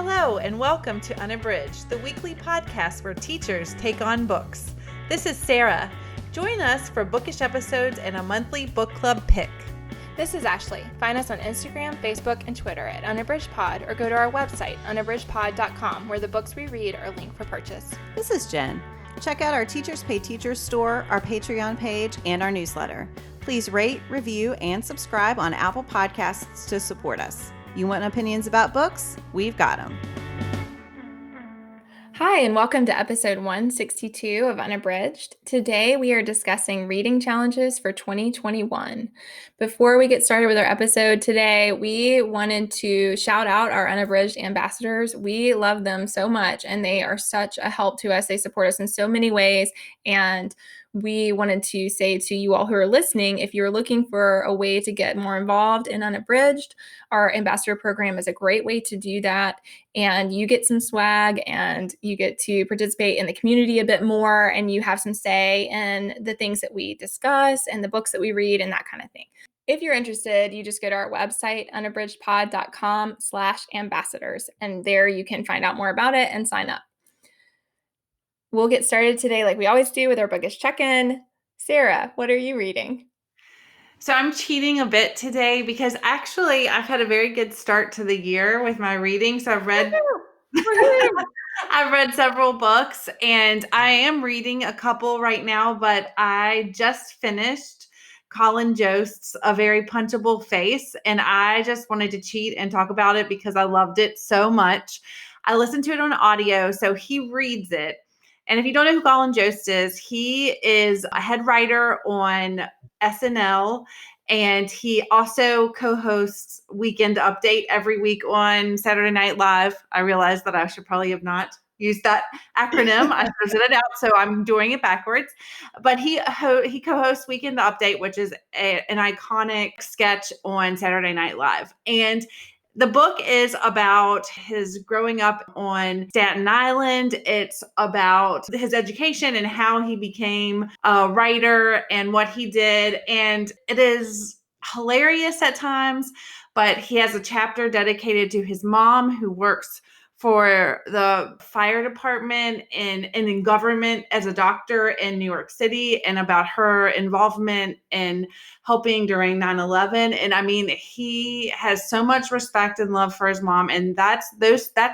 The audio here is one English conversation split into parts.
Hello, and welcome to Unabridged, the weekly podcast where teachers take on books. This is Sarah. Join us for bookish episodes and a monthly book club pick. This is Ashley. Find us on Instagram, Facebook, and Twitter at Unabridgedpod, or go to our website, unabridgedpod.com, where the books we read are linked for purchase. This is Jen. Check out our Teachers Pay Teachers store, our Patreon page, and our newsletter. Please rate, review, and subscribe on Apple Podcasts to support us. You want opinions about books? We've got them. Hi, and welcome to episode 162 of Unabridged. Today we are discussing reading challenges for 2021. Before we get started with our episode today, we wanted to shout out our Unabridged ambassadors. We love them so much, and they are such a help to us. They support us in so many ways, and we wanted to say to you all who are listening, if you're looking for a way to get more involved in Unabridged, our ambassador program is a great way to do that. And you get some swag and you get to participate in the community a bit more, and you have some say in the things that we discuss and the books that we read and that kind of thing. If you're interested, you just go to our website, unabridgedpod.com/ambassadors, and there you can find out more about it and sign up. We'll get started today like we always do with our bookish check-in. Sarah, what are you reading? So I'm cheating a bit today because actually I've had a very good start to the year with my reading. So I've read several books, and I am reading a couple right now, but I just finished Colin Jost's A Very Punchable Face, and I just wanted to cheat and talk about it because I loved it so much. I listened to it on audio, so he reads it. And if you don't know who Colin Jost is, he is a head writer on SNL, and he also co-hosts Weekend Update every week on Saturday Night Live. I realized that I should probably have not used that acronym. I should have said it out, so I'm doing it backwards. But he co-hosts Weekend Update, which is an iconic sketch on Saturday Night Live. And the book is about his growing up on Staten Island. It's about his education and how he became a writer and what he did. And it is hilarious at times, but he has a chapter dedicated to his mom, who works for the fire department and in government as a doctor in New York City, and about her involvement in helping during 9/11. And I mean, he has so much respect and love for his mom. And that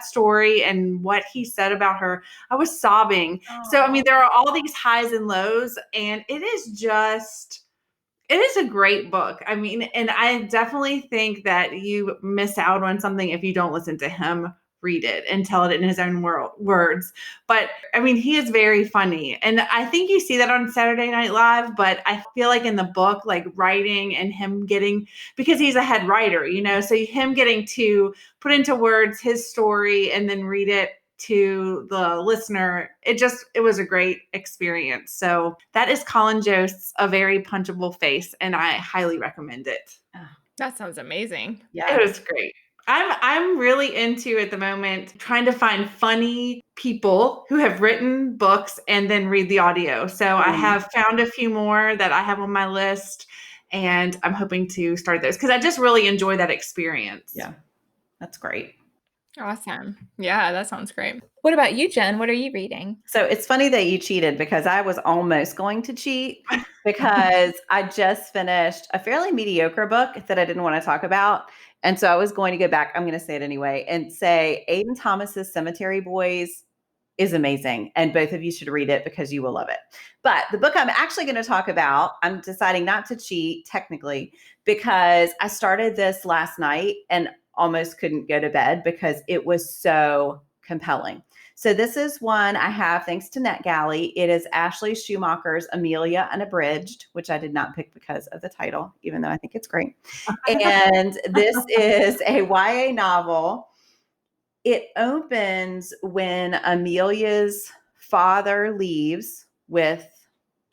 story and what he said about her, I was sobbing. Aww. So, I mean, there are all these highs and lows, and it is a great book. I mean, and I definitely think that you miss out on something if you don't listen to him read it and tell it in his own words. But I mean, he is very funny. And I think you see that on Saturday Night Live, but I feel like in the book, like writing and him getting, because he's a head writer, so him getting to put into words his story and then read it to the listener, it was a great experience. So that is Colin Jost's A Very Punchable Face, and I highly recommend it. That sounds amazing. Yeah, it was great. I'm really into, at the moment, trying to find funny people who have written books and then read the audio. So I have found a few more that I have on my list, and I'm hoping to start those because I just really enjoy that experience. Yeah, that's great. Awesome. Yeah, that sounds great. What about you, Jen? What are you reading? So it's funny that you cheated because I was almost going to cheat because I just finished a fairly mediocre book that I didn't want to talk about. And so I was going to go back, I'm going to say it anyway, and say Aiden Thomas's Cemetery Boys is amazing. And both of you should read it because you will love it. But the book I'm actually going to talk about, I'm deciding not to cheat technically because I started this last night and almost couldn't go to bed because it was so compelling. So this is one I have thanks to NetGalley. It is Ashley Schumacher's Amelia Unabridged, which I did not pick because of the title, even though I think it's great. And this is a YA novel. It opens when Amelia's father leaves with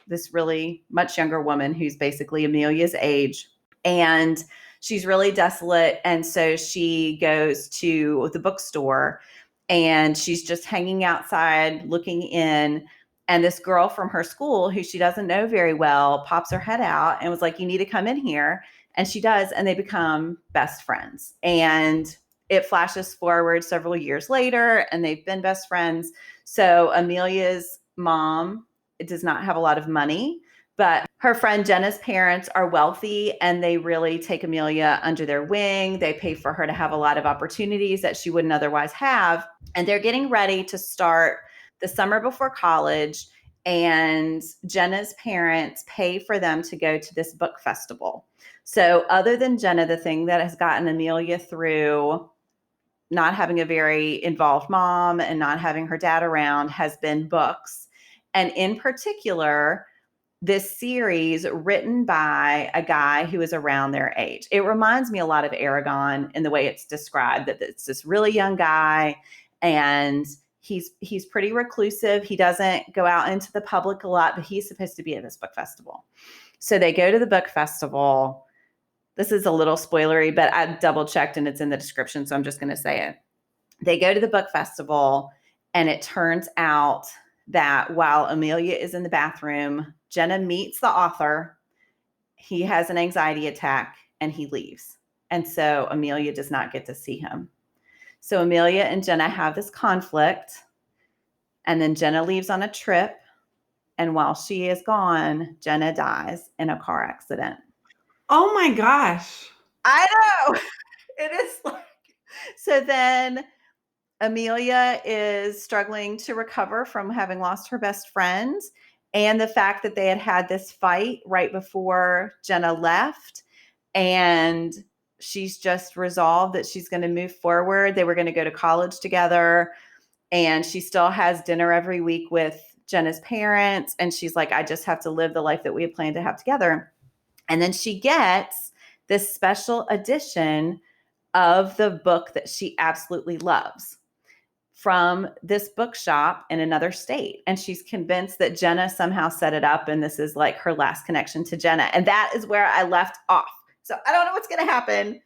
this really much younger woman who's basically Amelia's age. And she's really desolate. And so she goes to the bookstore and she's just hanging outside looking in. And this girl from her school, who she doesn't know very well, pops her head out and was like, "You need to come in here." And she does. And they become best friends. And it flashes forward several years later, and they've been best friends. So Amelia's mom does not have a lot of money, but her friend Jenna's parents are wealthy, and they really take Amelia under their wing. They pay for her to have a lot of opportunities that she wouldn't otherwise have. And they're getting ready to start the summer before college. And Jenna's parents pay for them to go to this book festival. So other than Jenna, the thing that has gotten Amelia through not having a very involved mom and not having her dad around has been books. And in particular, this series written by a guy who is around their age. It reminds me a lot of Aragon in the way it's described, that it's this really young guy, and he's pretty reclusive. He doesn't go out into the public a lot, but he's supposed to be at this book festival. So they go to the book festival. This is a little spoilery, but I double checked and it's in the description, so I'm just going to say it. They go to the book festival, and it turns out that while Amelia is in the bathroom, Jenna meets the author. He has an anxiety attack and he leaves. And so Amelia does not get to see him. So Amelia and Jenna have this conflict, and then Jenna leaves on a trip. And while she is gone, Jenna dies in a car accident. Oh my gosh. I know. It is like, so then Amelia is struggling to recover from having lost her best friend, and the fact that they had this fight right before Jenna left, and she's just resolved that she's going to move forward. They were going to go to college together, and she still has dinner every week with Jenna's parents, and she's like, I just have to live the life that we had planned to have together. And then she gets this special edition of the book that she absolutely loves from this bookshop in another state. And she's convinced that Jenna somehow set it up, and this is like her last connection to Jenna. And that is where I left off. So I don't know what's going to happen,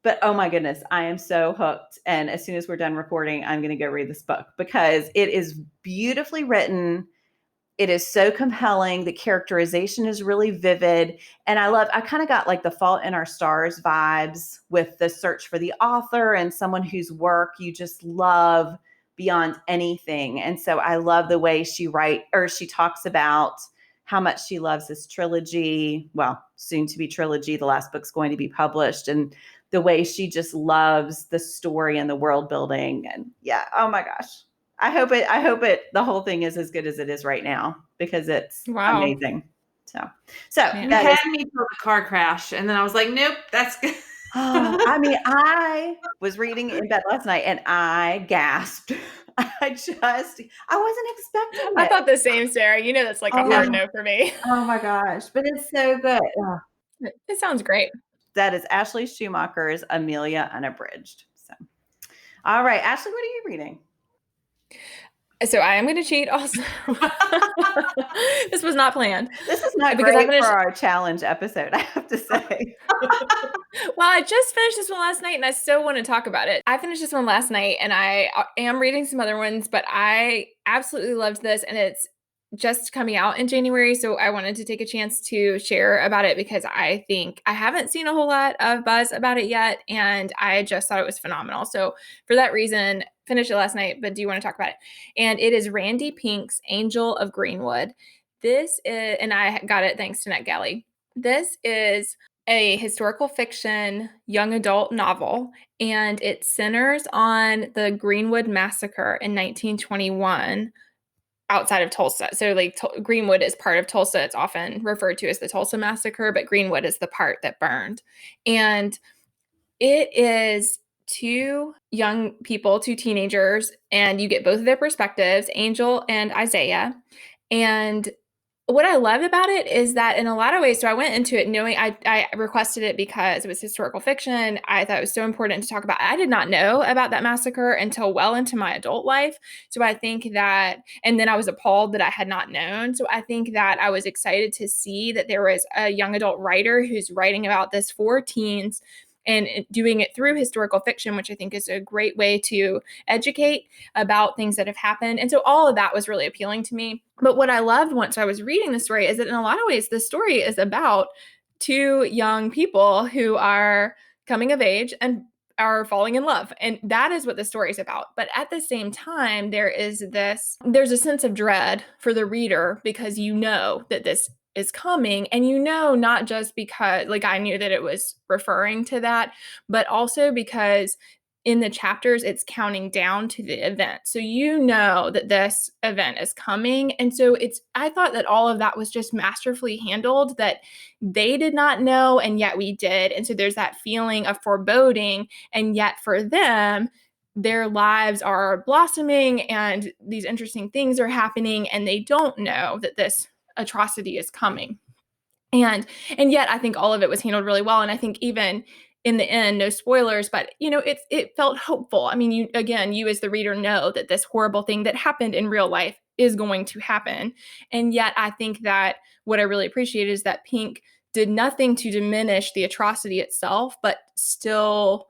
but oh my goodness, I am so hooked. And as soon as we're done recording, I'm going to go read this book because it is beautifully written. It is so compelling. The characterization is really vivid. And I kind of got like the Fault in Our Stars vibes with the search for the author and someone whose work you just love beyond anything. And so I love the way she talks about how much she loves this trilogy, well, soon to be trilogy. The last book's going to be published, and the way she just loves the story and the world building. And yeah, oh my gosh. I hope the whole thing is as good as it is right now, because it's amazing. So you had me till the car crash, and then I was like, nope, that's good. I mean, I was reading in bed last night and I gasped. I wasn't expecting it. I thought the same, Sarah. You know, that's like a hard no for me. Oh my gosh, but it's so good. It sounds great. That is Ashley Schumacher's Amelia Unabridged. So, all right, Ashley, what are you reading? So I am going to cheat also. This was not planned. This is not great for our challenge episode, I have to say. Well, I just finished this one last night, and I still want to talk about it. I finished this one last night, and I am reading some other ones, but I absolutely loved this, and it's just coming out in January, so I wanted to take a chance to share about it because I think I haven't seen a whole lot of buzz about it yet, and I just thought it was phenomenal. So for that reason, finished it last night, but do you want to talk about it? And it is Randy Pink's Angel of Greenwood. This is, and I got it thanks to NetGalley. This is a historical fiction young adult novel, and it centers on the Greenwood Massacre in 1921 outside of Tulsa. So like Greenwood is part of Tulsa. It's often referred to as the Tulsa Massacre, but Greenwood is the part that burned. And it is two young people, two teenagers, and you get both of their perspectives, Angel and Isaiah. And what I loved about it is that in a lot of ways, so I went into it knowing I requested it because it was historical fiction. I thought it was so important to talk about. I did not know about that massacre until well into my adult life. So I think that, and then I was appalled that I had not known. So I think that I was excited to see that there was a young adult writer who's writing about this for teens and doing it through historical fiction, which I think is a great way to educate about things that have happened. And so all of that was really appealing to me. But what I loved once I was reading the story is that in a lot of ways, the story is about two young people who are coming of age and are falling in love. And that is what the story is about. But at the same time, there's a sense of dread for the reader because you know that this is coming, and you know, not just because like I knew that it was referring to that, but also because in the chapters it's counting down to the event. So you know that this event is coming. And so I thought that all of that was just masterfully handled, that they did not know and yet we did. And so there's that feeling of foreboding, and yet for them, their lives are blossoming and these interesting things are happening, and they don't know that this atrocity is coming. And yet I think all of it was handled really well. And I think even in the end, no spoilers, but it felt hopeful. I mean, you as the reader know that this horrible thing that happened in real life is going to happen. And yet I think that what I really appreciate is that Pink did nothing to diminish the atrocity itself, but still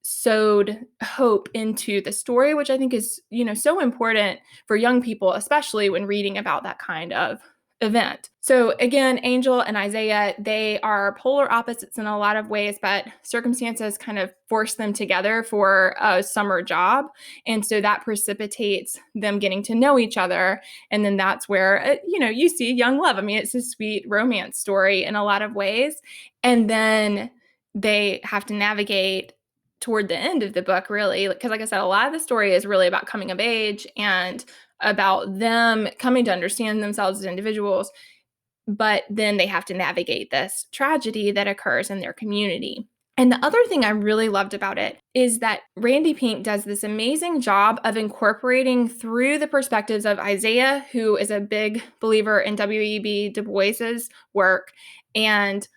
sowed hope into the story, which I think is, so important for young people, especially when reading about that kind of event. So again, Angel and Isaiah, they are polar opposites in a lot of ways, but circumstances kind of force them together for a summer job. And so that precipitates them getting to know each other. And then that's where, you see young love. I mean, it's a sweet romance story in a lot of ways. And then they have to navigate toward the end of the book, really, because like I said, a lot of the story is really about coming of age and about them coming to understand themselves as individuals, but then they have to navigate this tragedy that occurs in their community. And the other thing I really loved about it is that Randy Pink does this amazing job of incorporating through the perspectives of Isaiah, who is a big believer in W.E.B. Du Bois's work, and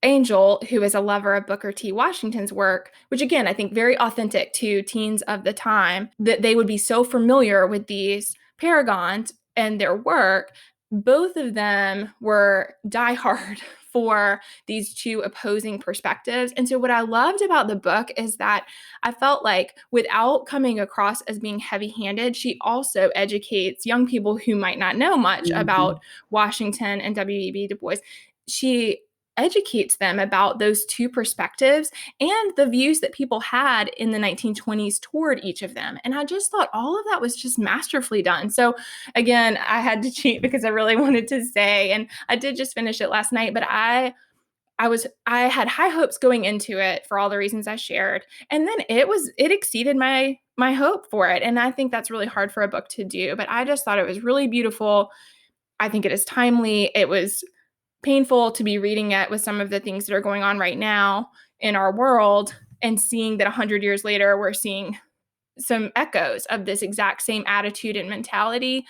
Angel, who is a lover of Booker T. Washington's work, which again, I think very authentic to teens of the time, that they would be so familiar with these paragons and their work. Both of them were diehard for these two opposing perspectives. And so what I loved about the book is that I felt like without coming across as being heavy-handed, she also educates young people who might not know much about Washington and W.E.B. Du Bois. She educates them about those two perspectives and the views that people had in the 1920s toward each of them. And I just thought all of that was just masterfully done. So again, I had to cheat because I really wanted to say, and I did just finish it last night, but I had high hopes going into it for all the reasons I shared. And then it exceeded my hope for it. And I think that's really hard for a book to do, but I just thought it was really beautiful. I think it is timely. It was painful to be reading it with some of the things that are going on right now in our world, and seeing that 100 years later, we're seeing some echoes of this exact same attitude and mentality.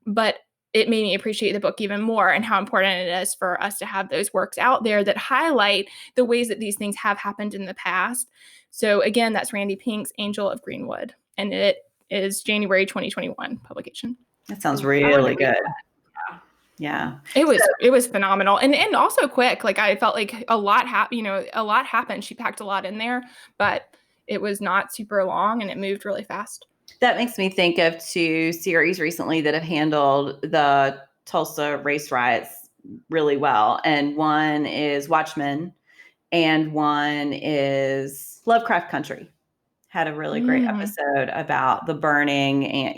But it made me appreciate the book even more, and how important it is for us to have those works out there that highlight the ways that these things have happened in the past. So again, that's Randy Pink's Angel of Greenwood, and it is January 2021 publication. That sounds really good. Yeah. It was phenomenal. And also quick. Like I felt like a lot happened. She packed a lot in there, but it was not super long and it moved really fast. That makes me think of two series recently that have handled the Tulsa race riots really well. And one is Watchmen and one is Lovecraft Country. Had a really great episode about the burning, and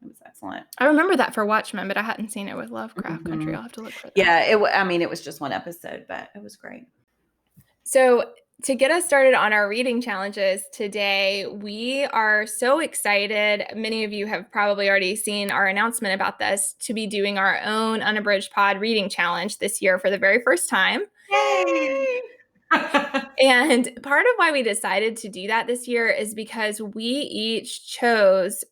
it was excellent. I remember that for Watchmen, but I hadn't seen it with Lovecraft Country. I'll have to look for that. Yeah, it was just one episode, but it was great. So to get us started on our reading challenges today, we are so excited. Many of you have probably already seen our announcement about this, to be doing our own Unabridgedpod reading challenge this year for the very first time. Yay! And part of why we decided to do that this year is because we each chose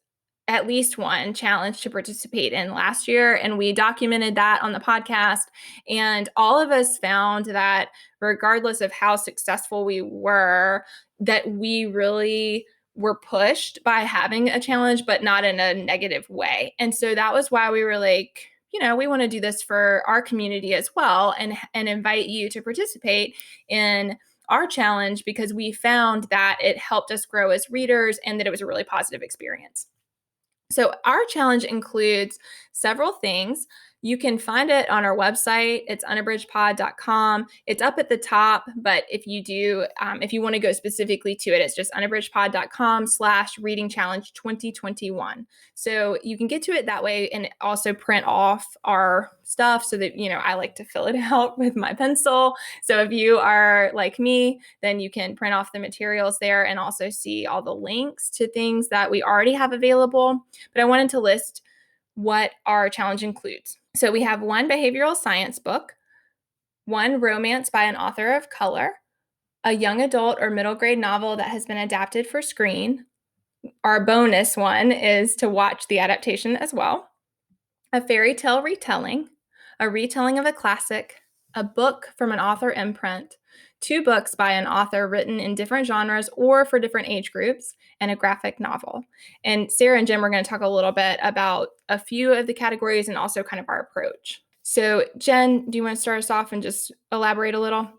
at least one challenge to participate in last year, and we documented that on the podcast. And all of us found that regardless of how successful we were, that we really were pushed by having a challenge, but not in a negative way. And so that was why we were like, we want to do this for our community as well, and invite you to participate in our challenge, because we found that it helped us grow as readers and that it was a really positive experience. So our challenge includes several things. You can find it on our website. It's unabridgedpod.com. It's up at the top, but if you want to go specifically to it, it's just unabridgedpod.com/reading challenge 2021. So you can get to it that way and also print off our stuff so that, I like to fill it out with my pencil. So if you are like me, then you can print off the materials there and also see all the links to things that we already have available. But I wanted to list what our challenge includes. So we have one behavioral science book, one romance by an author of color, a young adult or middle grade novel that has been adapted for screen. Our bonus one is to watch the adaptation as well, a fairy tale retelling, a retelling of a classic, a book from an author imprint, 2 books by an author written in different genres or for different age groups, and a graphic novel. And Sarah and Jim are going to talk a little bit about a few of the categories and also kind of our approach. So Jen, do you want to start us off and just elaborate a little?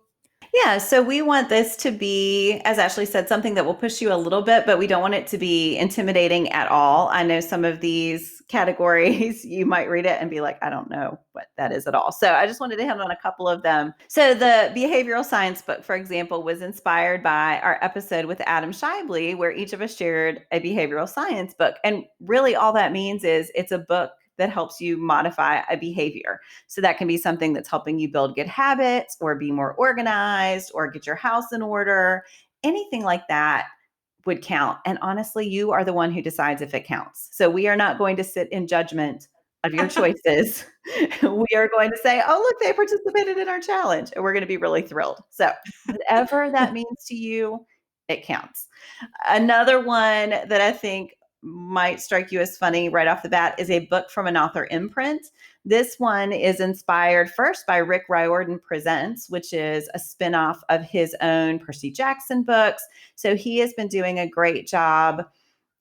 Yeah, so we want this to be, as Ashley said, something that will push you a little bit, but we don't want it to be intimidating at all. I know some of these categories, you might read it and be like, I don't know what that is at all. So I just wanted to hit on a couple of them. So the behavioral science book, for example, was inspired by our episode with Adam Shibley, where each of us shared a behavioral science book. And really all that means is it's a book that helps you modify a behavior. So that can be something that's helping you build good habits or be more organized or get your house in order. Anything like that would count. And honestly, you are the one who decides if it counts. So we are not going to sit in judgment of your choices. We are going to say, oh, look, they participated in our challenge. And we're going to be really thrilled. So whatever that means to you, it counts. Another one that I think might strike you as funny right off the bat is a book from an author imprint. This one is inspired first by Rick Riordan Presents, which is a spinoff of his own Percy Jackson books. So he has been doing a great job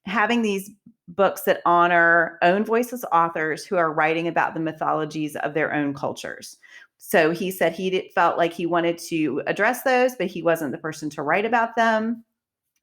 having these books that honor own voiceless authors who are writing about the mythologies of their own cultures. So he said felt like he wanted to address those, but he wasn't the person to write about them.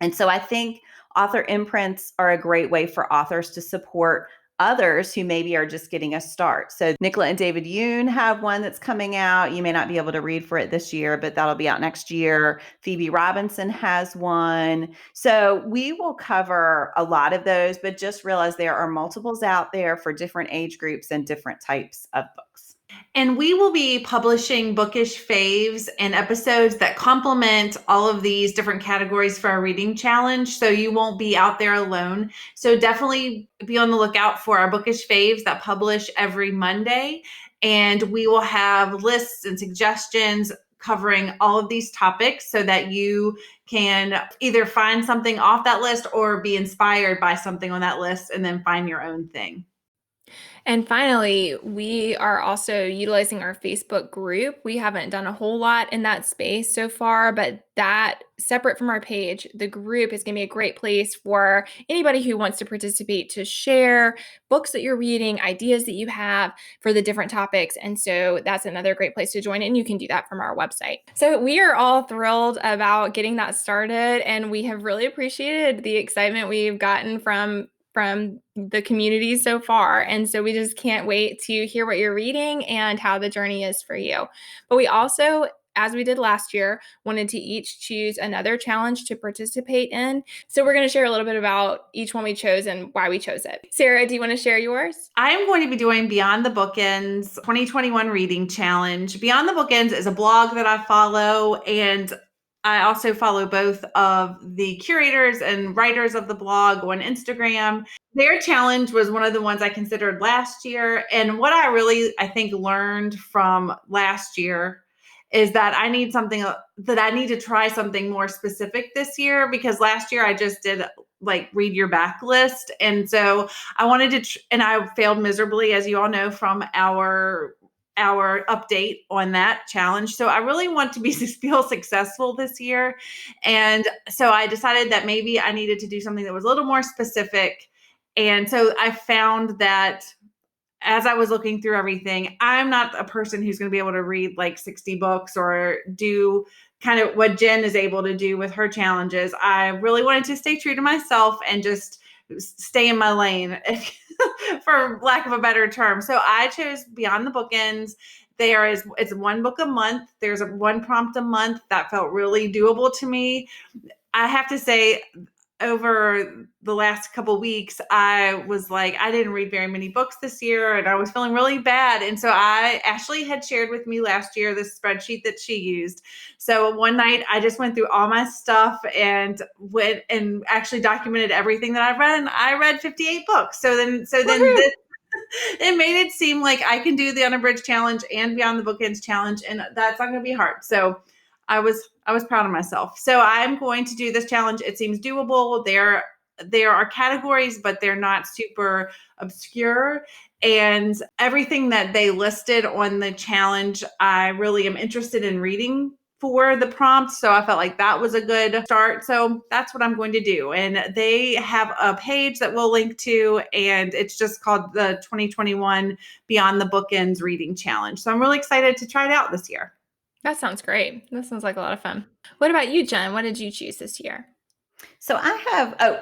And so I think author imprints are a great way for authors to support others who maybe are just getting a start. So Nicola and David Yoon have one that's coming out. You may not be able to read for it this year, but that'll be out next year. Phoebe Robinson has one. So we will cover a lot of those, but just realize there are multiples out there for different age groups and different types of books. And we will be publishing bookish faves and episodes that complement all of these different categories for our reading challenge. So you won't be out there alone. So definitely be on the lookout for our bookish faves that publish every Monday. And we will have lists and suggestions covering all of these topics so that you can either find something off that list or be inspired by something on that list and then find your own thing. And finally, we are also utilizing our Facebook group. We haven't done a whole lot in that space so far, but that separate from our page, the group is going to be a great place for anybody who wants to participate to share books that you're reading, ideas that you have for the different topics. And so that's another great place to join. And you can do that from our website. So we are all thrilled about getting that started. And we have really appreciated the excitement we've gotten from the community so far. And so we just can't wait to hear what you're reading and how the journey is for you. But we also, as we did last year, wanted to each choose another challenge to participate in. So we're going to share a little bit about each one we chose and why we chose it. Sarah, do you want to share yours? I am going to be doing Beyond the Bookends 2021 Reading Challenge. Beyond the Bookends is a blog that I follow, and I also follow both of the curators and writers of the blog on Instagram. Their challenge was one of the ones I considered last year. And what I think learned from last year is that I need to try something more specific this year, because last year I just did like read your backlist. And so I wanted to, and I failed miserably, as you all know, from our update on that challenge. So I really want to feel successful this year. And so I decided that maybe I needed to do something that was a little more specific. And so I found that as I was looking through everything, I'm not a person who's going to be able to read like 60 books or do kind of what Jen is able to do with her challenges. I really wanted to stay true to myself and just stay in my lane. for lack of a better term. So I chose Beyond the Bookends. It's one book a month. There's one prompt a month. That felt really doable to me. I have to say, over the last couple weeks, I was like, I didn't read very many books this year, and I was feeling really bad. And so Ashley had shared with me last year this spreadsheet that she used. So one night I just went through all my stuff and went and actually documented everything that I've read, and I read 58 books. So then this, it made it seem like I can do the Unabridged challenge and Beyond the Bookends challenge, and that's not going to be hard. So I was proud of myself. So I'm going to do this challenge. It seems doable. There are categories, but they're not super obscure. And everything that they listed on the challenge, I really am interested in reading for the prompt. So I felt like that was a good start. So that's what I'm going to do. And they have a page that we'll link to, and it's just called the 2021 Beyond the Bookends Reading Challenge. So I'm really excited to try it out this year. That sounds great. That sounds like a lot of fun. What about you, Jen? What did you choose this year? So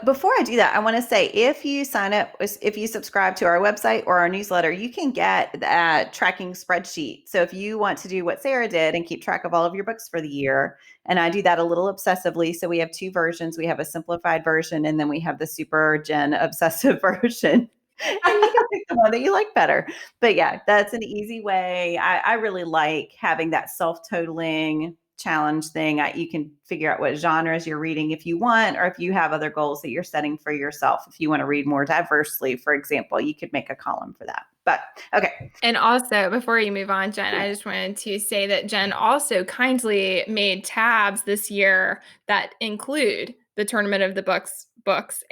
before I do that, I want to say if you subscribe to our website or our newsletter, you can get that tracking spreadsheet. So if you want to do what Sarah did and keep track of all of your books for the year, and I do that a little obsessively. So we have two versions. We have a simplified version, and then we have the super Jen obsessive version. And you can pick the one that you like better. But yeah, that's an easy way. I really like having that self-totaling challenge thing. You can figure out what genres you're reading if you want, or if you have other goals that you're setting for yourself. If you want to read more diversely, for example, you could make a column for that. But okay. And also, before you move on, Jen, I just wanted to say that Jen also kindly made tabs this year that include the Tournament of the books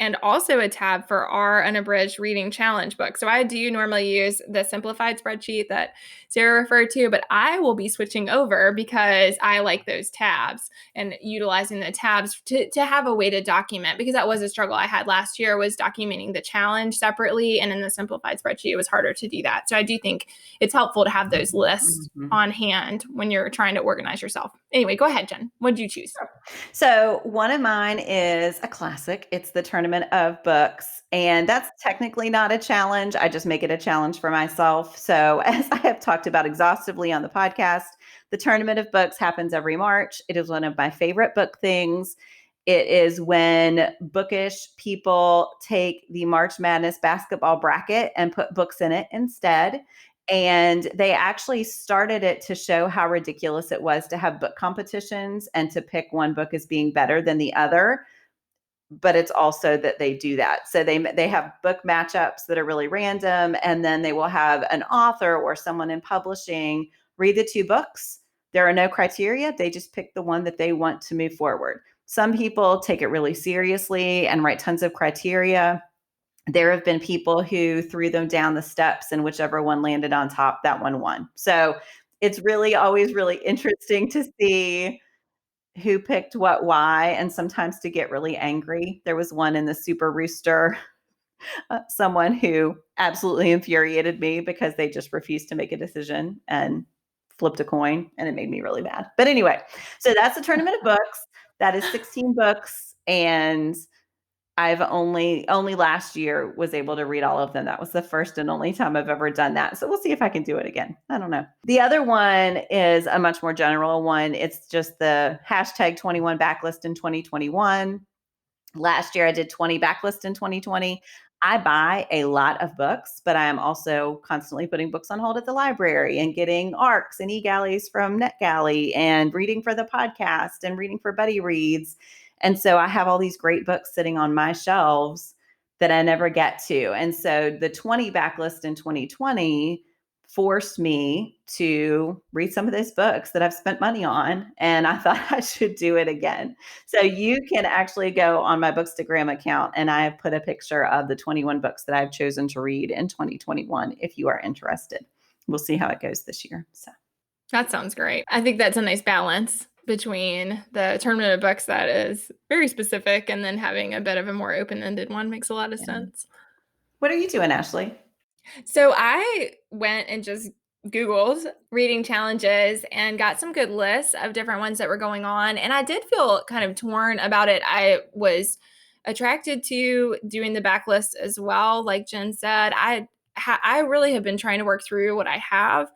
and also a tab for our Unabridged Reading Challenge book. So I do normally use the simplified spreadsheet that Sarah referred to, but I will be switching over because I like those tabs and utilizing the tabs to have a way to document, because that was a struggle I had last year, was documenting the challenge separately, and in the simplified spreadsheet it was harder to do that. So I do think it's helpful to have those lists on hand when you're trying to organize yourself. Anyway, go ahead, Jen. What did you choose? So one of mine is a classic. It's the Tournament of Books, and that's technically not a challenge. I just make it a challenge for myself. So as I have talked about exhaustively on the podcast, the Tournament of Books happens every March. It is one of my favorite book things. It is when bookish people take the March Madness basketball bracket and put books in it instead. And they actually started it to show how ridiculous it was to have book competitions and to pick one book as being better than the other. But it's also that they do that. So they have book matchups that are really random, and then they will have an author or someone in publishing read the two books. There are no criteria. They just pick the one that they want to move forward. Some people take it really seriously and write tons of criteria. There have been people who threw them down the steps, and whichever one landed on top, that one won. So it's really always really interesting to see who picked what, why, and sometimes to get really angry. There was one in the Super Rooster, someone who absolutely infuriated me because they just refused to make a decision and flipped a coin, and it made me really mad. But anyway, so that's the Tournament of Books. That is 16 books, and I've only last year was able to read all of them. That was the first and only time I've ever done that. So we'll see if I can do it again. I don't know. The other one is a much more general one. It's just the hashtag 21 backlist in 2021. Last year I did 20 backlist in 2020. I buy a lot of books, but I am also constantly putting books on hold at the library and getting ARCs and e-galleys from NetGalley and reading for the podcast and reading for Buddy Reads. And so I have all these great books sitting on my shelves that I never get to. And so the 20 backlist in 2020 forced me to read some of those books that I've spent money on. And I thought I should do it again. So you can actually go on my Bookstagram account, and I have put a picture of the 21 books that I've chosen to read in 2021 if you are interested. We'll see how it goes this year. So that sounds great. I think that's a nice balance between the Tournament of Books that is very specific and then having a bit of a more open-ended one makes a lot of sense. What are you doing, Ashley? So I went and just Googled reading challenges and got some good lists of different ones that were going on. And I did feel kind of torn about it. I was attracted to doing the backlist as well. Like Jen said, I really have been trying to work through what I have,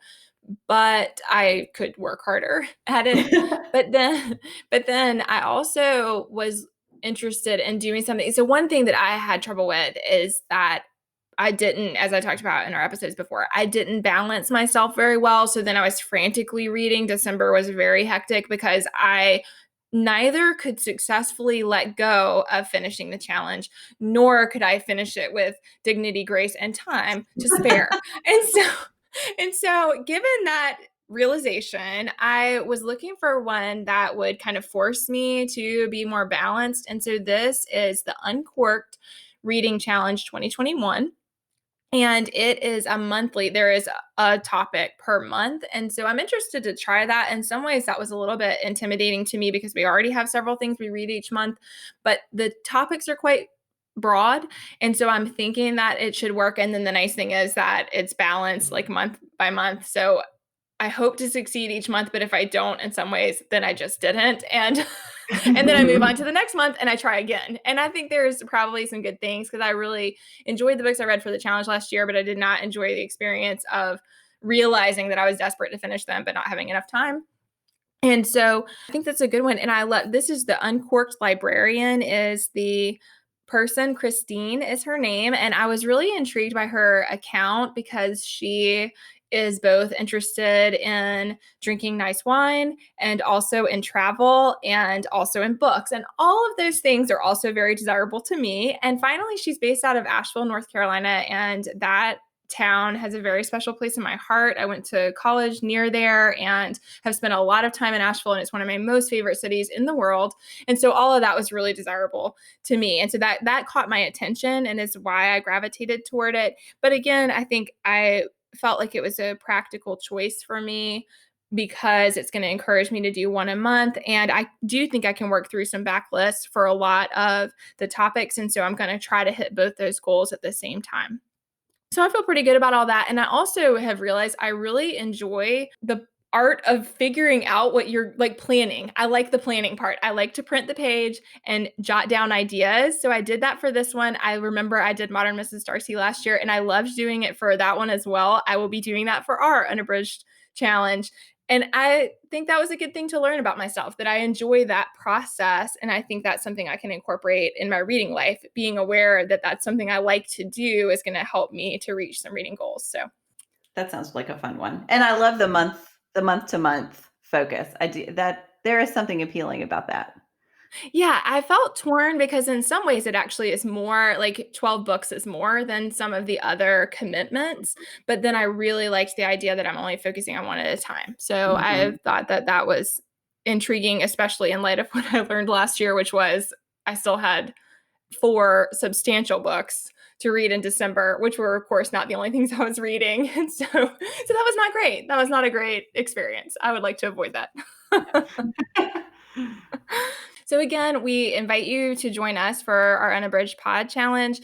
but I could work harder at it. but then I also was interested in doing something. So one thing that I had trouble with is that I didn't, as I talked about in our episodes before, I didn't balance myself very well. So then I was frantically reading. December was very hectic because I neither could successfully let go of finishing the challenge, nor could I finish it with dignity, grace, and time to spare. And so given that realization, I was looking for one that would kind of force me to be more balanced. And so this is the Uncorked Reading Challenge 2021. And it is a monthly, there is a topic per month. And so I'm interested to try that. In some ways, that was a little bit intimidating to me because we already have several things we read each month, but the topics are quite broad. And so I'm thinking that it should work. And then the nice thing is that it's balanced like month by month. So I hope to succeed each month, but if I don't in some ways, then I just didn't. And and then I move on to the next month and I try again. And I think there's probably some good things because I really enjoyed the books I read for the challenge last year, but I did not enjoy the experience of realizing that I was desperate to finish them, but not having enough time. And so I think that's a good one. And I love, this is the Uncorked Librarian is the person. Christine is her name. And I was really intrigued by her account because she is both interested in drinking nice wine and also in travel and also in books. And all of those things are also very desirable to me. And finally, she's based out of Asheville, North Carolina. And that town has a very special place in my heart. I went to college near there and have spent a lot of time in Asheville, and it's one of my most favorite cities in the world. And so all of that was really desirable to me. And so that caught my attention and is why I gravitated toward it. But again, I think I felt like it was a practical choice for me because it's going to encourage me to do one a month. And I do think I can work through some backlists for a lot of the topics. And so I'm going to try to hit both those goals at the same time. So I feel pretty good about all that. And I also have realized I really enjoy the art of figuring out what you're like planning. I like the planning part. I like to print the page and jot down ideas. So I did that for this one. I remember I did Modern Mrs. Darcy last year and I loved doing it for that one as well. I will be doing that for our Unabridged challenge. And I think that was a good thing to learn about myself, that I enjoy that process. And I think that's something I can incorporate in my reading life. Being aware that that's something I like to do is going to help me to reach some reading goals. So that sounds like a fun one. And I love the month to month focus. I do that. There is something appealing about that. yeah, I felt torn because in some ways it actually is more like 12 books is more than some of the other commitments. But then I really liked the idea that I'm only focusing on one at a time. So I thought that that was intriguing, especially in light of what I learned last year, which was I still had 4 substantial books to read in December, which were, of course, not the only things I was reading. And so that was not great. That was not a great experience. I would like to avoid that. So again, we invite you to join us for our Unabridged Pod Challenge.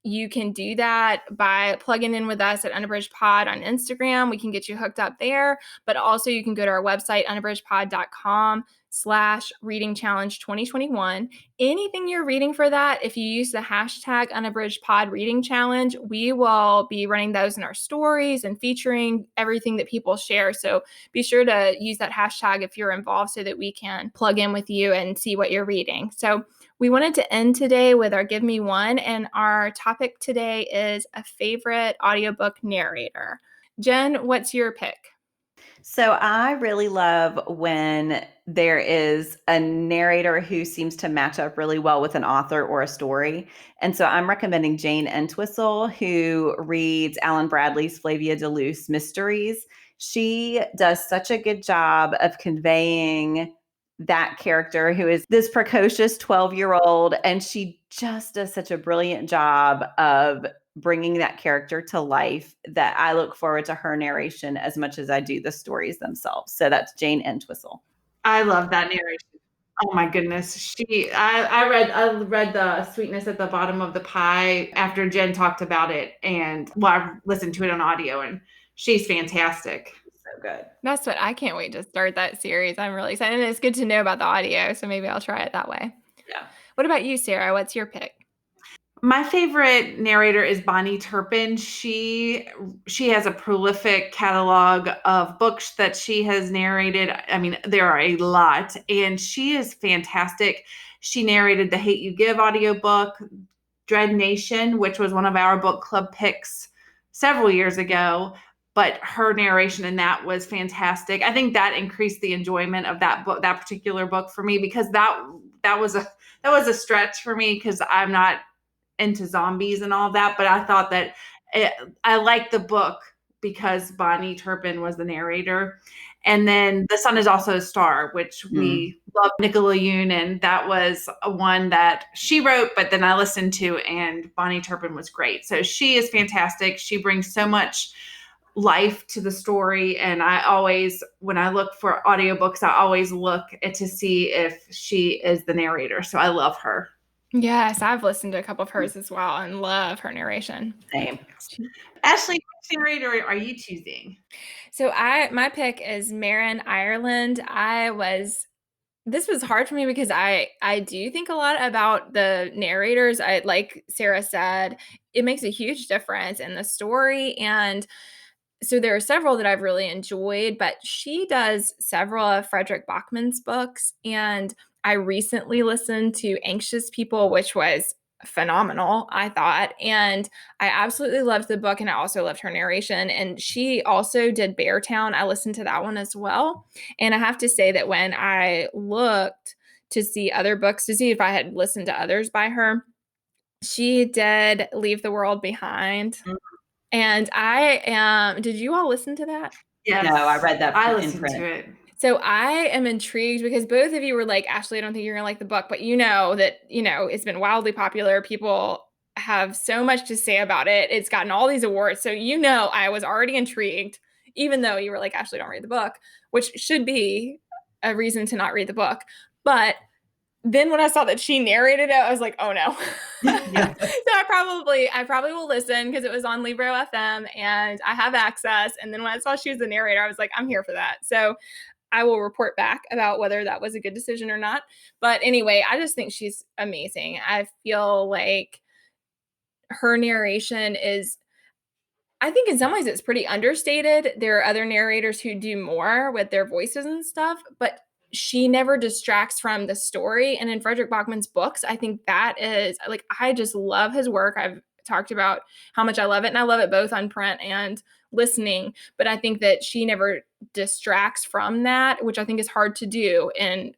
You can do that by plugging in with us at Unabridged Pod on Instagram. We can get you hooked up there, but also you can go to our website, unabridgedpod.com/reading challenge 2021. Anything you're reading for that, if you use the hashtag Unabridged Pod Reading Challenge, we will be running those in our stories and featuring everything that people share. So be sure to use that hashtag if you're involved so that we can plug in with you and see what you're reading. So we wanted to end today with our Give Me One, and our topic today is a favorite audiobook narrator. Jen, what's your pick? So I really love when there is a narrator who seems to match up really well with an author or a story. And so I'm recommending Jane Entwistle, who reads Alan Bradley's Flavia de Luce Mysteries. She does such a good job of conveying that character who is this precocious 12-year-old, and she just does such a brilliant job of bringing that character to life that I look forward to her narration as much as I do the stories themselves. So that's Jane Entwistle. I love that narration. Oh my goodness. I read The Sweetness at the Bottom of the Pie after Jen talked about it, and I listened to it on audio, and she's fantastic. So good. That's what I can't wait to start that series. I'm really excited. And it's good to know about the audio, so maybe I'll try it that way. Yeah. What about you, Sarah? What's your pick? My favorite narrator is Bonnie Turpin. She has a prolific catalog of books that she has narrated. I mean, there are a lot, and she is fantastic. She narrated the Hate You Give audiobook, Dread Nation, which was one of our book club picks several years ago, but her narration in that was fantastic. I think that increased the enjoyment of that book, that particular book for me, because that was a stretch for me because I'm not into zombies and all that, but I thought that I liked the book because Bonnie Turpin was the narrator. And then The Sun is Also a Star, which we love, Nicola Yoon, and that was one that she wrote, but then I listened to, and Bonnie Turpin was great. So she is fantastic. She brings so much life to the story, and I always, when I look for audiobooks, I always look to see if she is the narrator. So I love her. Yes, I've listened to a couple of hers as well and love her narration. Same. Ashley, which narrator are you choosing? So my pick is Marin Ireland. This was hard for me because I do think a lot about the narrators. Like Sarah said, it makes a huge difference in the story. And so there are several that I've really enjoyed, but she does several of Frederick Bachman's books. And I recently listened to Anxious People, which was phenomenal, I thought. And I absolutely loved the book, and I also loved her narration. And she also did Beartown. I listened to that one as well. And I have to say that when I looked to see other books, to see if I had listened to others by her, she did Leave the World Behind. Mm-hmm. And did you all listen to that? Yes. No, I read that. I listened to it. So I am intrigued because both of you were like, Ashley, I don't think you're going to like the book, but it's been wildly popular. People have so much to say about it. It's gotten all these awards. So, I was already intrigued, even though you were like, Ashley, don't read the book, which should be a reason to not read the book. But then when I saw that she narrated it, I was like, oh no. Yeah. So I probably will listen because it was on Libro FM and I have access. And then when I saw she was the narrator, I was like, I'm here for that. So I will report back about whether that was a good decision or not. But anyway, I just think she's amazing. I feel like her narration I think in some ways it's pretty understated. There are other narrators who do more with their voices and stuff, but she never distracts from the story. And in Frederick Bachman's books, I think that is like, I just love his work. I've talked about how much I love it, and I love it both on print and listening, but I think that she never distracts from that, which I think is hard to do in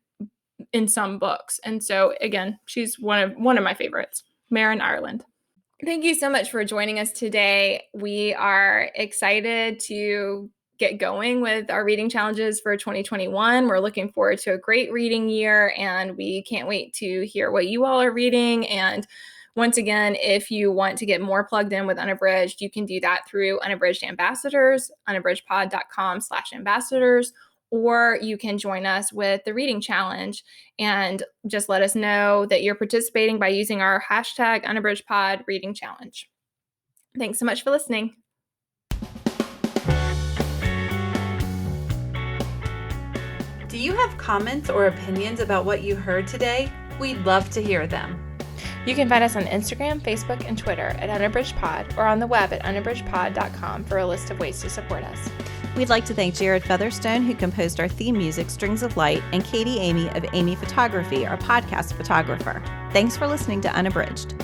some books. And so again, she's one of my favorites, Marin Ireland. Thank you so much for joining us today. We are excited to get going with our reading challenges for 2021. We're looking forward to a great reading year, and we can't wait to hear what you all are reading. And once again, if you want to get more plugged in with Unabridged, you can do that through Unabridged Ambassadors, unabridgedpod.com/ambassadors, or you can join us with the reading challenge and just let us know that you're participating by using our hashtag Unabridgedpod reading challenge. Thanks so much for listening. Do you have comments or opinions about what you heard today? We'd love to hear them. You can find us on Instagram, Facebook, and Twitter at UnabridgedPod, or on the web at unabridgedpod.com for a list of ways to support us. We'd like to thank Jared Featherstone, who composed our theme music, Strings of Light, and Katie Amy of Amy Photography, our podcast photographer. Thanks for listening to Unabridged.